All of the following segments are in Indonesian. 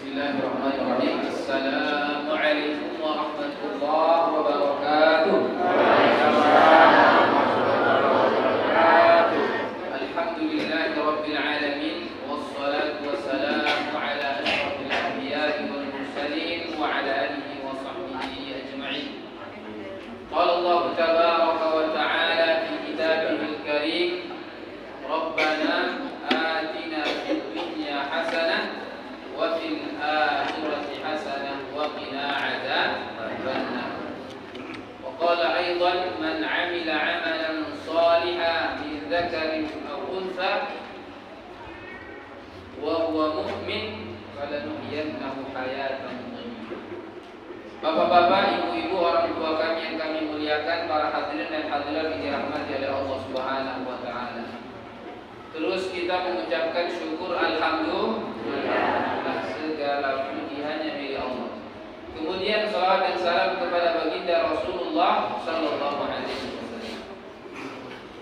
Bismillahirrahmanirrahim. Assalamualaikum warahmatullahi wabarakatuh. Alhamdulillahirabbil alamin wassalatu wassalamu ala asyrafil anbiya'i wal mursalin wa ala alihi wa sahbihi ajma'in. Qala Allah tabaraka wa ta'ala fi kitabihil karim, Rabbana atina fid dunya hasanah wa fil akhirati hasanah wa qina adzabannar. Wa qala aidan man 'amila 'amalan shalihan min dzakarin aw untha wa huwa mu'min falanuhyiyannahu hayatan thayyibah. Bapak-bapak, ibu-ibu, orang tua kami yang kami muliakan, para hadirin dan hadirat yang dirahmati oleh Allah Subhanahu wa taala. Terus kita mengucapkan syukur alhamdulillah, segala puji hanya milik Allah. Kemudian salawat dan salam kepada baginda Rasulullah sallallahu alaihi wasallam.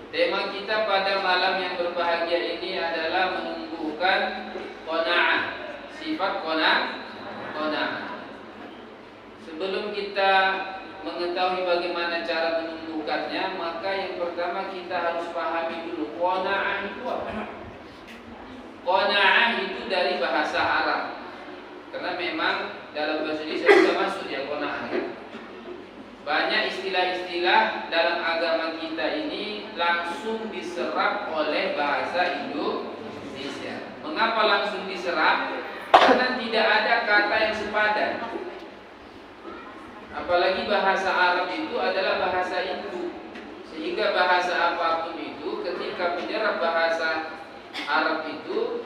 Tema kita pada malam yang berbahagia ini adalah menumbuhkan qanaah, sifat qanaah. Sebelum kita mengetahui bagaimana cara menumbuhkannya, maka yang pertama kita harus pahami dulu qanaah itu apa. Qanaah itu dari bahasa Arab. Karena memang dalam bahasa Indonesia sudah masuk ya qanaah. Banyak istilah-istilah dalam agama kita ini langsung diserap oleh bahasa Indonesia. Mengapa langsung diserap? Karena tidak ada kata yang sepadan. Apalagi bahasa Arab itu adalah bahasa Hindu, sehingga bahasa apapun itu ketika menyerap bahasa Arab itu,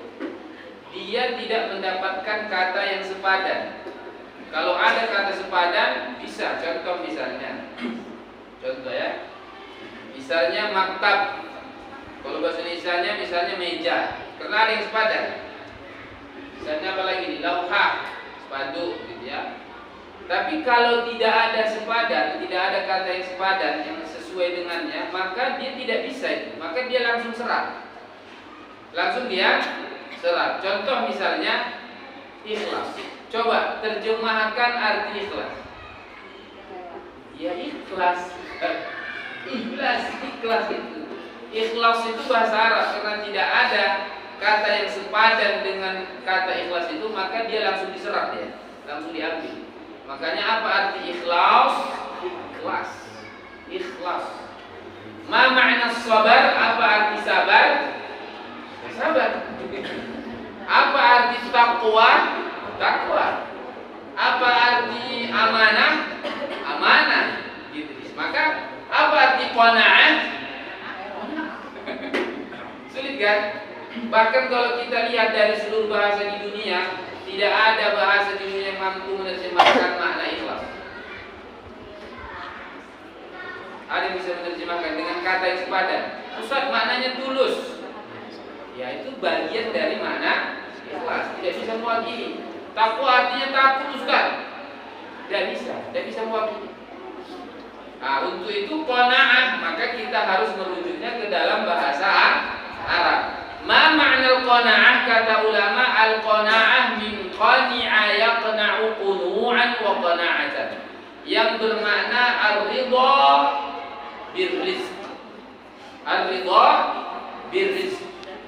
dia tidak mendapatkan kata yang sepadan. Kalau ada kata sepadan bisa, contoh ya, misalnya maktab. Kalau bahasa Indonesianya misalnya meja, karena ada yang sepadan. Misalnya apa lagi nih, lauhah, spanduk gitu ya. Tapi kalau tidak ada sepadan, tidak ada kata yang sepadan yang sesuai dengannya, maka dia tidak bisa itu. Maka dia langsung serap. Contoh misalnya ikhlas. Coba terjemahkan arti ikhlas. Ya ikhlas. Ikhlas itu. Ikhlas itu bahasa Arab, karena tidak ada kata yang sepadan dengan kata ikhlas itu, maka dia langsung diserap ya, langsung diambil. Makanya apa arti ikhlas? Ikhlas. Ma makna sabar? Apa arti sabar? Sabar. Apa arti taqwa? Apa arti amanah? Gitu. Maka apa arti qanaah? Sulit kan? Bahkan kalau kita lihat dari seluruh bahasa di dunia, tidak ada bahasa di dunia yang mampu menerjemahkan makna ikhlas. Ada yang bisa menerjemahkan dengan kata yang sepadan. Ustaz, maknanya tulus. Ya, itu bagian dari makna ikhlas. Tidak bisa mewakili. Takwa artinya takut, Ustaz. Tidak bisa mewakili. Nah, untuk itu qanaah, maka kita harus merujuknya ke dalam bahasa Arab. Ma ma'na al-qanaah? Kata ulama, al-qanaah min qani'a yaqna'u qunu'an wa qana'atan, yang bermakna ar-ridha birrizq. Ar-ridha birrizq.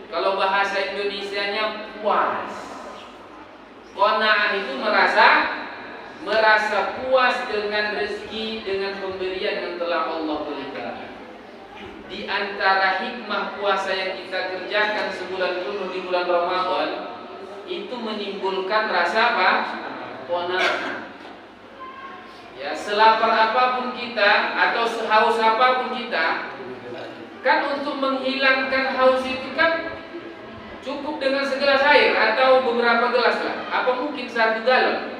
Kalau bahasa Indonesianya puas. Qanaah itu merasa puas dengan rezeki, dengan pemberian yang telah Allah berikan. Di antara hikmah puasa yang kita kerjakan sebulan penuh di bulan Ramadan, itu menimbulkan rasa apa? Qanaah. Ya, selapar apapun kita atau sehaus apapun kita, kan untuk menghilangkan haus itu kan cukup dengan segelas air atau beberapa gelas lah. Apa mungkin 1 galon?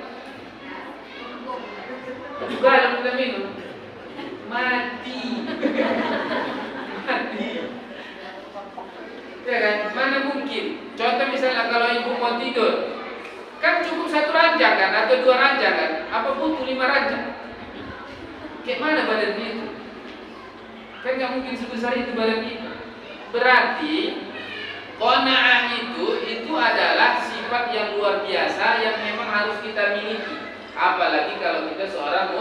1 galon kita minum, mati. Ya kan? Mana mungkin? Contoh misalnya kalau ibu mau tidur, kan cukup 1 ranjang kan, atau 2 ranjang kan? Apa butuh 5 ranjang? Kayak mana badan itu? Kan nggak mungkin sebesar itu badan kita. Berarti qanaah itu adalah sifat yang luar biasa yang memang kita miliki. Apalagi kalau kita seorang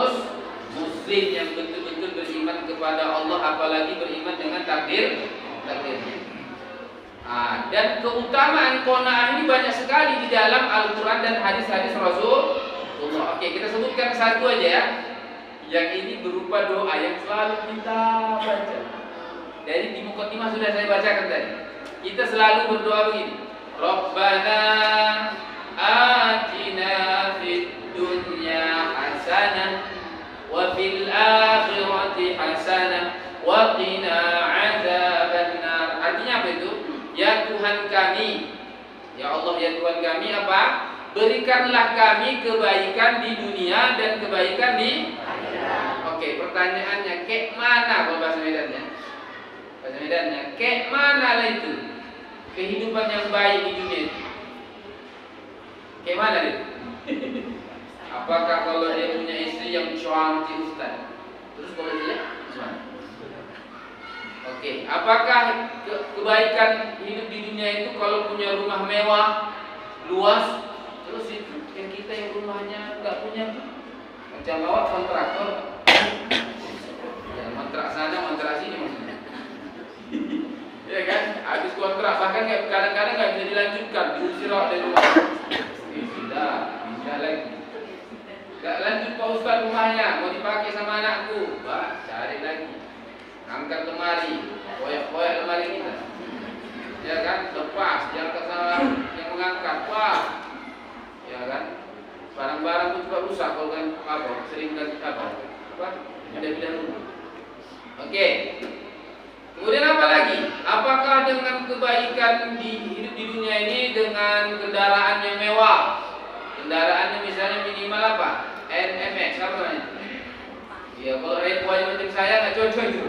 muslim yang betul-betul beriman kepada Allah, apalagi beriman dengan takdirnya. Dan keutamaan qanaah ini banyak sekali di dalam Al-Quran dan hadis-hadis Rasulullah. Oke, kita sebutkan satu aja ya. Yang ini berupa doa yang selalu kita baca. Dari di Muqaddimah sudah saya bacakan tadi. Kita selalu berdoa begini. Rabbana atina fid dunya hasanah wa fil akhirati hasanah wa qina adzabannar. Artinya apa itu? Ya Tuhan kami, ya Allah ya Tuhan kami apa? Berikanlah kami kebaikan di dunia dan kebaikan di akhirat. Oke, pertanyaannya, kek mana kalau bahasa Medannya? Bahasa Medannya, kek mana lah itu? Kehidupan yang baik di dunia itu. Kek mana itu? Apakah kalau dia punya istri yang cantik Ustaz? Terus kalau dia gimana? Oke, apakah kebaikan hidup di dunia itu kalau punya rumah mewah, luas, terus itu yang kita yang rumahnya nggak punya, macam bawa kontraktor, ya, kontrak sana, kontrak sini maksudnya, ya kan? Habis kontrak bahkan kadang-kadang nggak bisa dilanjutkan, diusir dari rumah, bisa lagi, nggak lanjut Pak Ustaz rumahnya, mau dipakai sama anakku, bah cari lagi. Angkat lemari, koyak-koyak lemari kita, ya kan, lepas, jangan kesalahan yang mengangkat, wah, ya kan, barang-barang itu juga rusak kalau kan apa, sering ganti apa, pindah-pindah rumah. Oke, kemudian apa lagi? Apakah dengan kebaikan di hidup di dunia ini dengan kendaraan yang mewah, kendaraannya misalnya minimal apa, NMX, apa namanya? Ya kalau repo aja macam saya nggak cocok itu.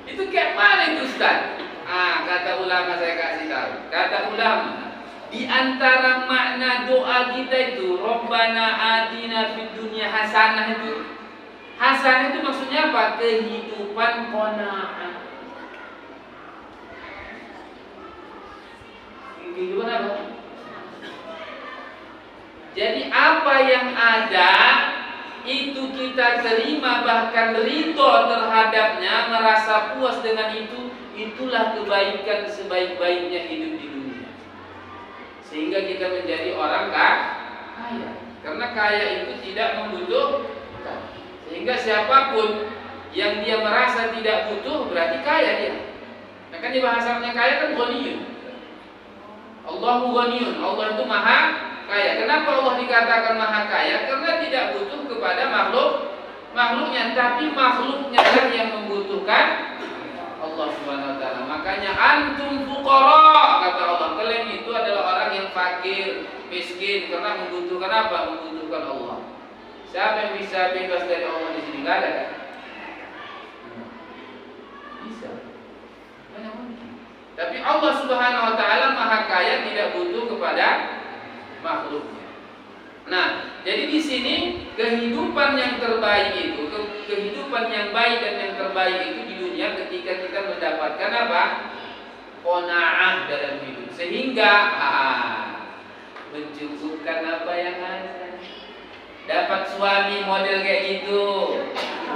Itu kayak mana itu Ustaz? Kata ulama saya kasih tahu. Kata ulama, di antara makna doa kita itu Rabbana atina fid dunya hasanah itu. Hasanah itu maksudnya apa? Kehidupan qanaah. Kehidupan apa? Jadi apa yang ada itu kita terima, bahkan ridho terhadapnya, merasa puas dengan itu, itulah kebaikan sebaik-baiknya hidup di dunia. Sehingga kita menjadi orang kaya. Karena kaya itu tidak membutuhkan. Sehingga siapapun yang dia merasa tidak butuh berarti kaya dia. Nah kan di bahasanya kaya kan ghaniyun. Allahu ghaniyun. Allah itu maha kaya. Kenapa Allah dikatakan maha kaya? Karena tidak butuh kepada makhluknya, tapi makhluknya lah yang membutuhkan Allah Subhanahu wa taala. Makanya antum fuqara, kata Allah, kalian itu adalah orang yang fakir, miskin karena membutuhkan apa? Membutuhkan Allah. Siapa yang bisa bebas dari Allah di sini? Enggak ada kan? Bisa. Mana mungkin. Tapi Allah Subhanahu wa taala maha kaya, tidak butuh kepada makhluknya. Nah, jadi di sini kehidupan yang terbaik itu, kehidupan yang baik dan yang terbaik itu di dunia ketika kita mendapatkan apa? Qanaah dalam hidup. Sehingga mencukupkan apa yang ada. Dapat suami model kayak gitu.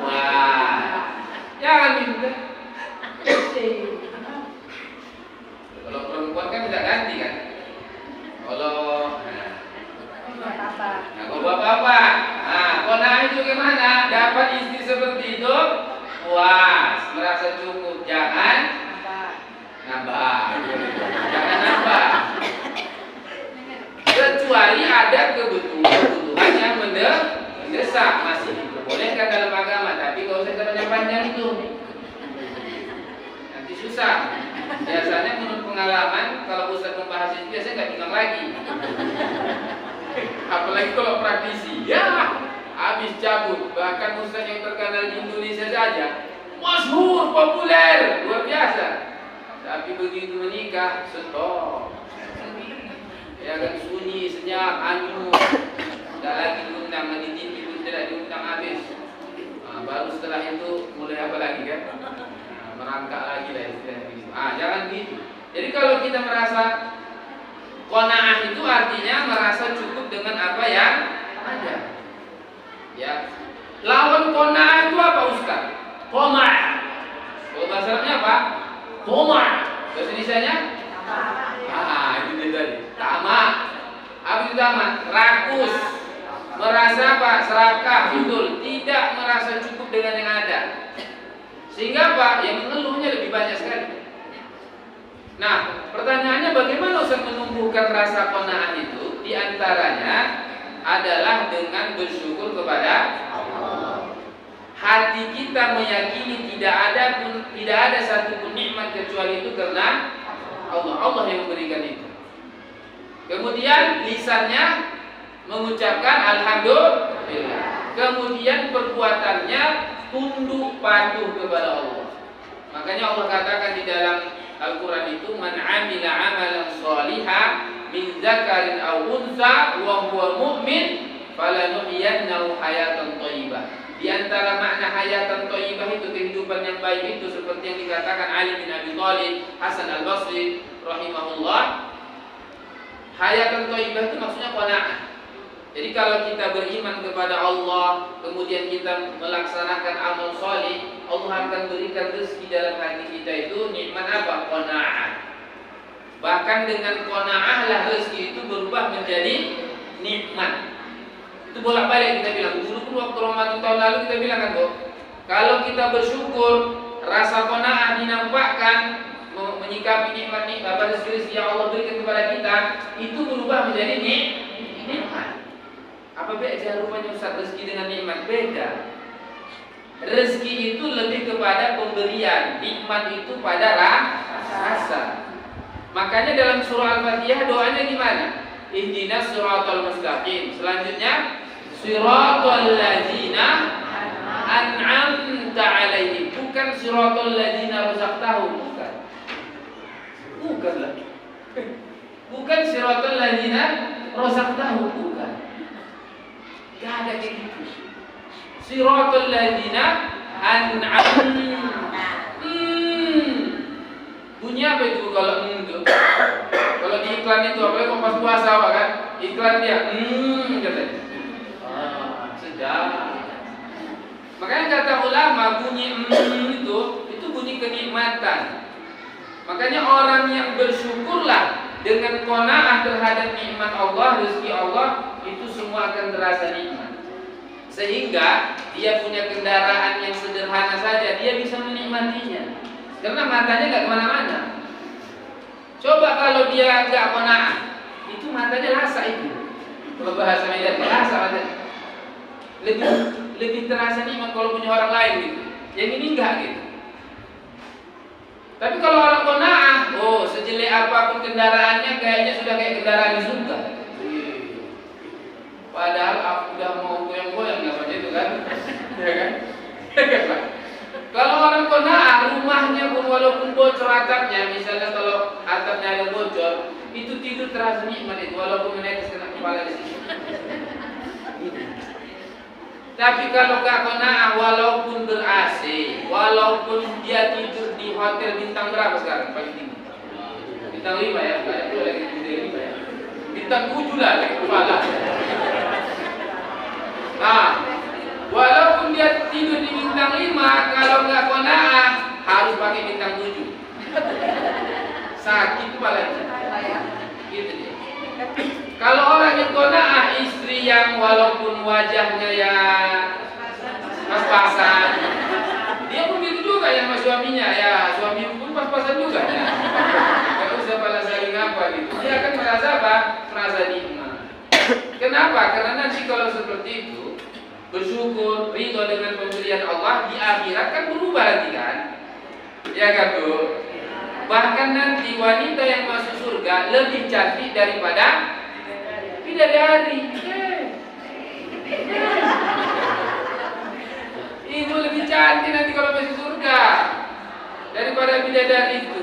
Wah. Jangan minta. Kalau perempuan kan tidak ganti kan? Kalau bapak-bapak, qanaah itu gimana? Dapat istri seperti itu, puas, merasa cukup, jangan nambah, jangan nambah. Kecuali ada kebutuhan yang mendesak, masih diperbolehkan dalam agama, tapi kalau usah panjang itu, nanti susah. Biasanya menurut pengalaman, kalau Ustaz membahas itu biasanya nggak bilang lagi. Apalagi kalau praktisi, ya habis cabut. Bahkan Ustaz yang terkenal di Indonesia saja, masyhur, populer, luar biasa. Tapi begitu menikah, stop. Ya kan, sunyi, senyap, anyut. Tidak lagi diundang, di TV pun tidak diundang habis. Baru setelah itu mulai apa lagi kan? Merangkak lagi lah istilahnya. Jangan gitu. Jadi kalau kita merasa Qanaah itu artinya merasa cukup dengan apa yang ada. Ya. Lawan qanaah itu apa Ustaz? Qama'. Kalau bahasa Arabnya apa? Qama'. Bahasa Indonesianya? Itu dia tadi. Tamak. Apa itu tamak? Rakus. Merasa apa? Serakah, betul. Tidak merasa cukup dengan yang ada. Sehingga apa? Yang mengeluhnya lebih banyak sekali. Nah, pertanyaannya bagaimana Ustaz menumbuhkan rasa qanaah itu? Di antaranya adalah dengan bersyukur kepada Allah. Hati kita meyakini tidak ada satu pun nikmat kecuali itu karena Allah. Allah yang memberikan itu. Kemudian lisannya mengucapkan alhamdulillah. Kemudian perbuatannya tunduk patuh kepada Allah. Makanya Allah katakan di dalam Al-Quran itu, man amila amalan shalihan min dzakarin aw untha wa huwa mu'min falanuhyiyannahu hayatan thayyibah. Di antara makna hayatan thayyibah itu kehidupan yang baik itu seperti yang dikatakan Ali bin Abi Thalib, Hasan Al-Basri rahimahullah. Hayatan thayyibah itu maksudnya qanaah. Jadi kalau kita beriman kepada Allah, kemudian kita melaksanakan amal saleh, Allah akan berikan rezeki dalam hati kita itu nikmat apa? Qanaah. Bahkan dengan qanaah lah rezeki itu berubah menjadi nikmat. Itu bolak-balik kita bilang. Dulu pun waktu Ramadan tahun lalu kita bilang kan, Bu, kalau kita bersyukur, rasa qanaah dinampakkan, menyikapi nikmat-nikmat rezeki yang Allah berikan kepada kita, itu berubah menjadi nikmat. Apa beda rupanya Ustaz rezeki dengan nikmat? Beda. Rezeki itu lebih kepada pemberian, nikmat itu pada rasa. Makanya dalam surah Al-Fatihah doanya gimana? Ihdinas siratal mustaqim. Selanjutnya siratal ladzina an'amta 'alaihim. Bukan siratal ladzina razaqtahum, bukan. Bukanlah. Bukan siratal ladzina razaqtahum, bukan. Gak ada kayak gitu. Siratal ladzina an'amta. Bunyi apa itu kalau itu? Kalau di iklan itu apalagi kalau pas puasa apa kan? Iklan dia katanya. Sedap. Makanya kata ulama bunyi itu bunyi kenikmatan. Makanya orang yang bersyukurlah dengan qanaah terhadap nikmat Allah, rezeki Allah, itu semua akan terasa nikmat. Sehingga dia punya kendaraan yang sederhana saja, dia bisa menikmatinya. Karena matanya nggak kemana-mana. Coba kalau dia nggak qanaah, itu matanya rasa itu. Kalau bahasa Medan, rasa matanya. Lebih terasa nikmat kalau punya orang lain gitu. Yang ini enggak gitu. Tapi kalau orang qanaah, sejelek apapun kendaraannya kayaknya sudah kayak kendaraan di surga. Padahal aku udah mau goyang-goyang namanya itu kan. Ya kan? Kalau orang qanaah, rumahnya pun walaupun bocor atapnya, misalnya kalau atapnya ada bocor, itu tidur terasa nikmat itu walaupun menetes kena kepala di sini. Tapi kalau gak qanaah, walaupun ber-AC, walaupun dia tidur di hotel bintang berapa sekarang paling tinggi? Bintang 5 ya, bukan itu lagi bintang 5 ya. Bintang 7 lah lagi kepala. Walaupun dia tidur di bintang 5, kalau gak qanaah harus pakai bintang 7. Sakit kepalanya. Gitu dia. Kalau orang yang qanaah, istri yang walaupun wajahnya ya pas-pasan, dia pun gitu juga ya sama suaminya, ya suami pun pas-pasan juga ya. Gak usah balas saling apa gitu. Dia akan merasa apa? Merasa nikmat. Kenapa? Karena nanti kalau seperti itu, bersyukur, ridho dengan pemberian Allah, di akhirat kan berubah nanti kan? Ya kan Bu? Bahkan nanti wanita yang masuk surga lebih cantik daripada bidadari. Ibu lebih cantik nanti kalau masuk surga daripada bidadari itu.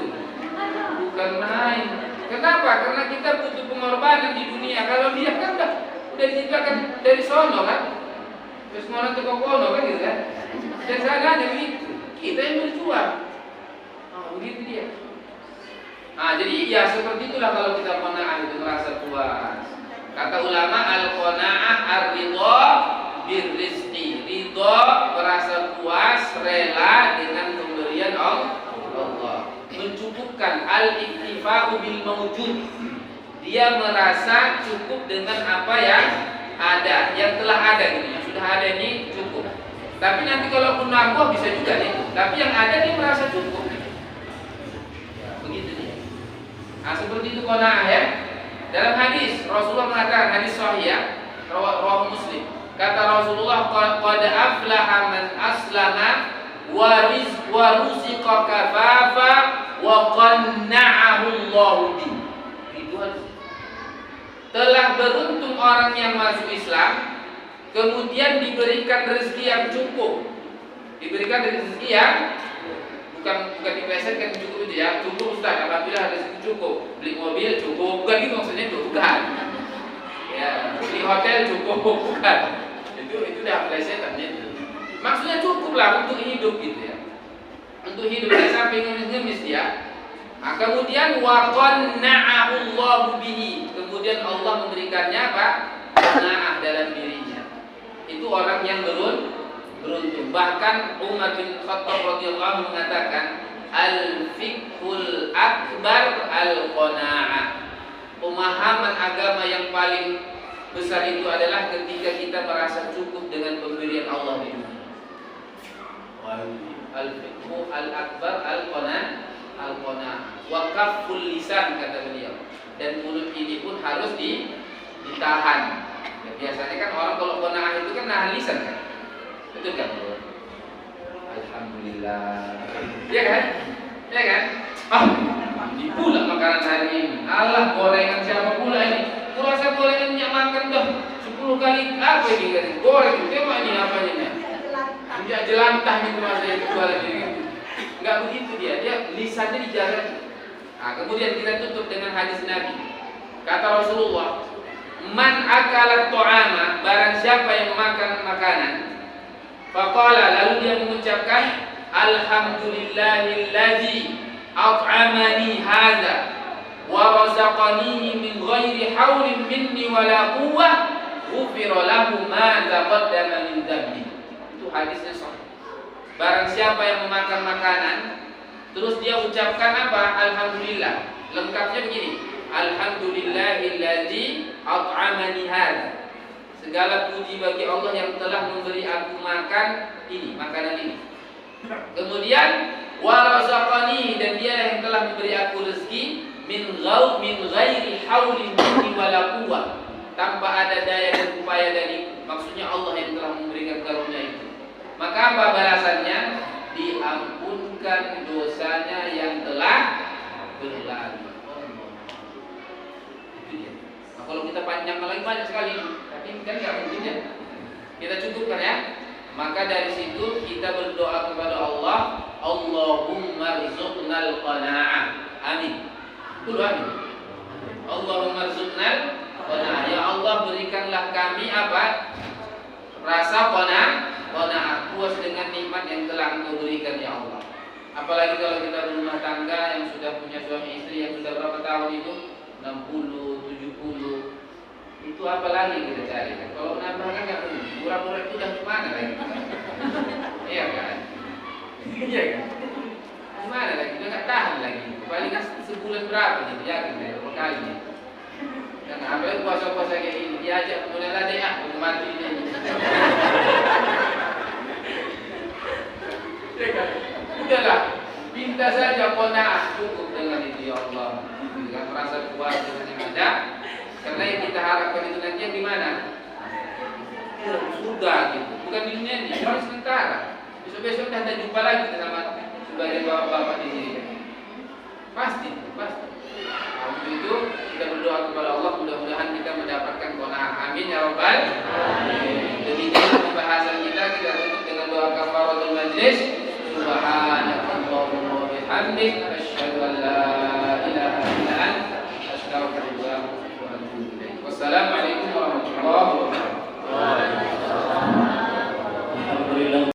Bukan main. Kenapa? Karena kita butuh pengorbanan di dunia. Kalau dia kan udah diciptakan dari sono kan? Terus orang tukang kono kan gitu kan? Dan sananya begitu. Kita yang berjuang. Begitu dia. Jadi ya seperti itulah kalau kita qanaah itu merasa ulama al-qanaah ar-ridha birrizqi. Ridha merasa puas, rela dengan pemberian Allah. Mencukupkan al-iktifa'u bil mawjud. Dia merasa cukup dengan apa yang ada, yang telah ada gitu. Yang sudah ada ini cukup. Tapi nanti kalau pun nambah bisa juga nih. Tapi yang ada dia merasa cukup. Ya, begitu dia. Nah, seperti itu qanaah ya. Dalam hadis Rasulullah mengatakan, hadis sahih ya, rawahu Muslim. Kata Rasulullah, qad aflaha man aslama wa ruziqa kafafa wa qanna'ahu Allahu bi. Itu hadis. Telah beruntung orang yang masuk Islam, kemudian diberikan rezeki yang cukup. Diberikan rezeki yang bukan diplesetkan cukup itu ya. Cukup Ustaz, apabila rezeki cukup. Beli mobil cukup, bukan gitu maksudnya itu, bukan. Ya, beli hotel cukup, bukan. Itu dah plesetan itu. Maksudnya cukuplah untuk hidup gitu ya. Untuk hidup tidak sampai ngemis dia. Nah, kemudian wa qanna'ahu Allahu bihi. Kemudian Allah memberikannya apa? Qanaah dalam dirinya. Itu orang yang beruntung. Bahkan Umar bin Khattab radhiyallahu mengatakan al-fiqhul akbar al-qanaah. Pemahaman agama yang paling besar itu adalah ketika kita merasa cukup dengan pemberian Allah di dunia. Al-fiqhu al-akbar al-qanaah. Wa kafful lisan, kata beliau. Dan mulut ini pun harus ditahan. Ya, biasanya kan orang kalau qanaah itu kan nahan lisan kan. Betul kan? Alhamdulillah. Iya kan? Iya kan? Ini pula makanan hari ini. Allah, gorengan siapa pula ini? Kurasa gorengan minyak makan dah 10 kali apa ini kan? Goreng, tengok ini apa ini? Minyak jelantah itu masih jual ini. Enggak begitu dia lisannya dijaga. Nah, kemudian kita tutup dengan hadis Nabi. Kata Rasulullah, man akala ta'ama, barang siapa yang makan makanan, faqala, lalu dia mengucapkan alhamdulillahilladzi at'amani hadza wa razaqanihi min ghairi haulin minni wala quwwah, ghufira lahu ma taqaddama min dhanbi. Itu hadisnya sahih. Barang siapa yang memakan makanan terus dia ucapkan apa? Alhamdulillah. Lengkapnya begini. Alhamdulillahilladzi at'amani hadza. Segala puji bagi Allah yang telah memberi aku makan ini, makanan ini. Kemudian wa razaqani, dan dia yang telah memberi aku rezeki min ghairi haulin minni wala quwwah, tanpa ada daya dan upaya dariku. Maksudnya Allah yang telah memberikan karunia itu. Maka apa balasannya? Diampunkan dosanya yang telah berlalu. Itu dia. Nah, kalau kita panjang lagi banyak sekali, tapi kan nggak mungkin ya. Kita cukupkan ya. Maka dari situ kita berdoa kepada Allah, Allahumma rzuqnal qanaa'ah. Amin. Itu doa amin. Allahumma rzuqnal qanaa'ah. Ya Allah, berikanlah kami apa? Rasa qanaa'ah, puas dengan nikmat yang telah Engkau berikan ya Allah. Apalagi kalau kita berumah tangga yang sudah punya suami istri yang sudah berapa tahun itu 60, 70. Itu apa lagi kita cari kan? Kalau nambah kan nggak mungkin. Murah-murah itu udah gimana lagi? Iya kan? Iya kan? Gimana lagi? Udah nggak tahan lagi. Paling sebulan berapa gitu? Yakin ya? Berapa kali? Dan apalagi puasa-puasa kayak ini diajak kemudian ada ya mati ini. Udahlah, minta saja qanaah, cukup dengan itu ya Allah. Dengan merasa puas dengan yang ada. Karena yang kita harapkan itu nanti di mana? Surga gitu. Bukan di dunia ini, cuma sementara. Besok-besok kita jumpa lagi kita sama sebagai bapak-bapak di sini. Pasti. Untuk itu kita berdoa kepada Allah, mudah-mudahan kita mendapatkan qanaah. Amin ya rabbal alamin. Demikian pembahasan kita tutup dengan doa kafaratul majlis. Subhanakallahumma wa bihamdik, asyhadu an la